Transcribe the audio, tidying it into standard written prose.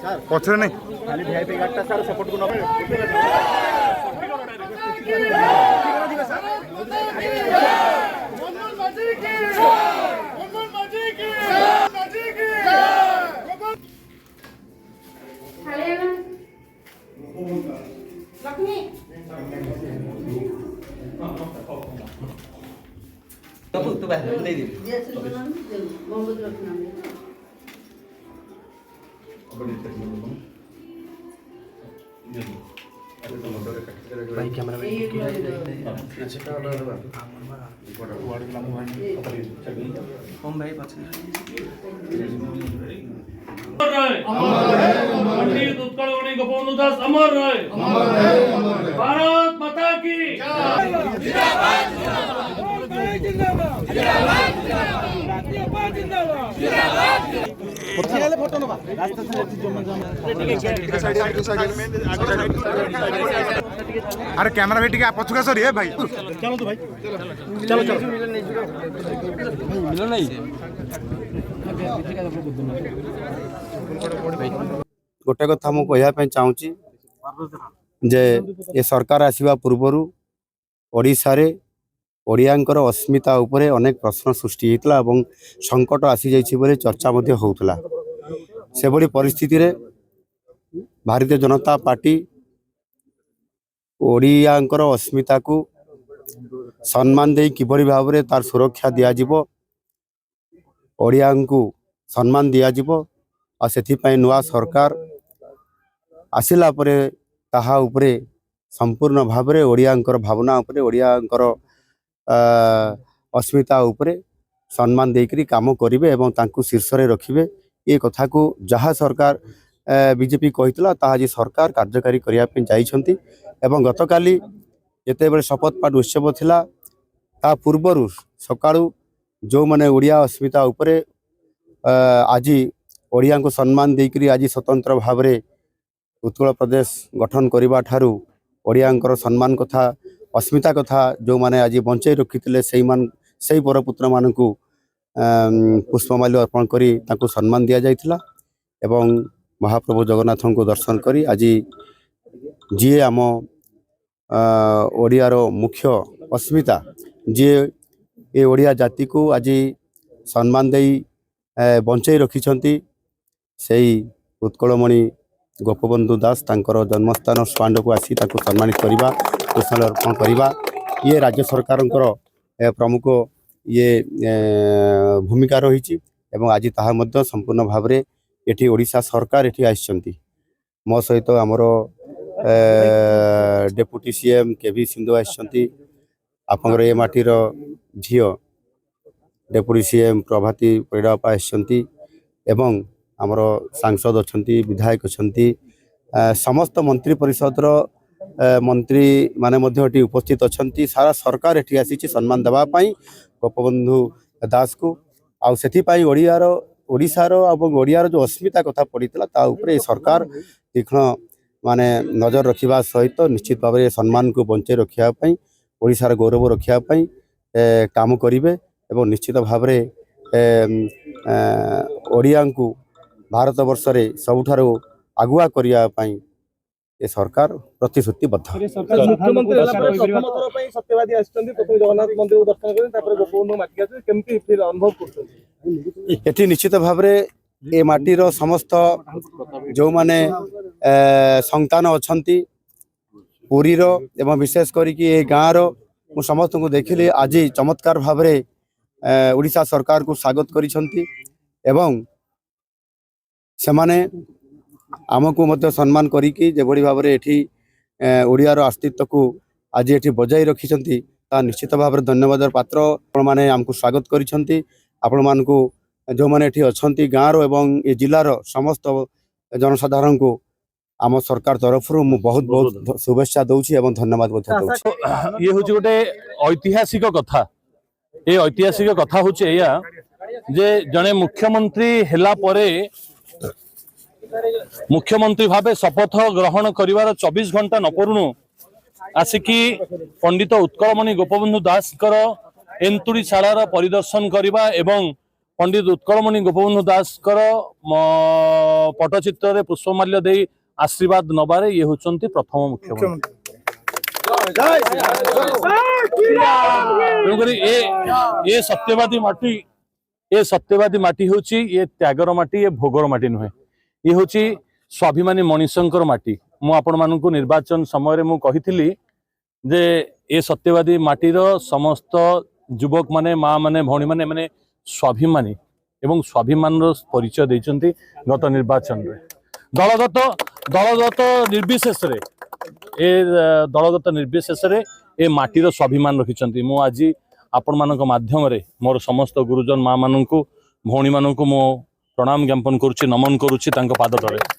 ପଛରେ ନାଇଁ ଖାଲି ଭିଆଇପି ଗାଡିଟା ସାର୍ ସେପଟକୁ ନବେ। भाई कैमरा में हम भाई पंडित उत्कलमणि गोपबंधु दास अमर रहे। भारत माता की अरे कैमरा भाई टिके पछुका सरी है भाई चलो तो भाई चलो चलो मिलन नहीं गोटे कथा मु कहवाई चाहूँगी जे ये सरकार आसवा पूर्वर ओडिशा रे ओडियांकर अस्मिता उपरे अनेक प्रश्न सृष्टि होता और संकट आसी जाइए चर्चा होता से भली परिस्थिति रे भारतीय जनता पार्टी ओडियांकर अस्मिता को सम्मान दे किभली भाव में तार सुरक्षा दिज्व ओडिया को सम्मान दिज्व आ से नुआ सरकार आसिला परे ताहा उपरे संपूर्ण भाव में ओडियांकर भावना उपरे ओडियांकर अस्मिता उपरे सम्मान देकरी काम करेंगे एवं तांकु शीर्ष रे रखिबे ये कथा को जहाँ सरकार बीजेपी कहितला ताहा जी सरकार कार्यकारी करिया पे जाइछंती एवं गतकाली जेतेबेले शपथ पाठ उत्सव थिला ता पूर्वरु सकाळु जो माने ओडिया अस्मिता उपरे आज ओडिया को सम्मान देकरी आज स्वतंत्र भाव में उत्कल प्रदेश गठन करबा ठारू ओडियांकर सम्मान कथा अस्मिता कथा जो माने आज बंचाई रखिते से परपुत्र मानू पुष्पमाल्य अर्पण करी तांको सम्मान दि जाइथिला एवं महाप्रभु जगन्नाथ को दर्शन करी आज जी आम ओडियार मुख्य अस्मिता जी ए ओडिया जाति को आज सम्मान दे बंचाई रखिछंती सेही उत्कलमणि गोपबंधु दास तांकर जन्मस्थान स्टांड को आसी तांको सम्मानित करबा पुष्पांजलि अर्पण करबा ये राज्य सरकार प्रमुख ये भूमिका रही एवं आज ताहा मध्य संपूर्ण भाव में एठी ओडिशा सरकार एठी आइछंती मो सहित आमर डेप्यूटी सीएम केवी सिंधु आइछंती आपनकर ए माटीर झियो डेप्यूटी सीएम प्रभाती परिडापा आइछंती एवं आमर सांसद अच्छी विधायक अच्छा समस्त मंत्री परिषद मंत्री माने मध्य उपस्थित अच्छा सारा सरकार एठी आसी सम्मान देवाई गोपबंधु दास को आउ से ओडियार ओडिशार और ओडियार जो अस्मिता कथा पड़ता ता उपरे सरकार तीक्ष्ण माने नजर रखा सहित निश्चित भाव में सम्मान को बंचाई रखापी ओडिशार गौरव रखापी काम करेंगे और निश्चित भाव में ओडिया को भारत वर्ष रे सबुठारो आगुआ करने ये सरकार प्रतिश्रुतिबद्ध। एटी निश्चित भाव ए माटीर समस्त जो माने संतान अच्छी पुरीर एवं विशेष करी गाँव रो समस्त को देखिली आज चमत्कार भाव में ओडिशा सरकार को स्वागत करिसंती एवं सेमाने आमको मध्य सम्मान करिकी जेभली भाव में एठी ओडियार अस्तित्व को आज एठी बजाई रखिसंती ता निश्चित भाव में धन्यवाद पात्र आपण माने आमको स्वागत करिसंती आपण मानकु जो माने एठी अछंती गाँव रो एवं ए जिल्लार समस्त जनसाधारण को आम सरकार तरफ बहुत बहुत शुभेच्छा दउछि एवं धन्यवाद दउछि। ये हूँ गोटे ऐतिहासिक कथा ये ऐतिहासिक कथा हूँ या जे जड़े मुख्यमंत्री हेला परे मुख्यमंत्री भावे शपथ ग्रहण करिवार 24 घंटा न परुणु आसिकी पंडित उत्कलमणि गोपबंधु दास एंतुड़ी शालार परिदर्शन करवा एवं पंडित उत्कलमणि गोपबंधु दास पट्टचित्र पुष्पमाल्य दे आशीर्वाद नबारे ये होचंती प्रथम मुख्यमंत्री ये सत्यवादी माटी होची ये त्यागर माटी ये भोगर माटी नुहे ये होची स्वाभिमानी मनीषंकर माटी मु आपण मानकु निर्वाचन समय मु कहिथिली जे ये सत्यवादी माटीर समस्त युवक माने माँ माने भौणी माने माने स्वाभिमानी एवं स्वाभिमान परिचय देइचंती गत निर्वाचन रे दलगत निर्विशेष रे दलगत निर्विशेष रे ए माटीर स्वाभिमान रखिचंती मु आज आपण मानक माध्यम रे मोर समस्त गुरुजन माँ मानकु भौणी मानकु मो प्रणाम ज्ञापन करुछि नमन करुछि तांको पाद तले।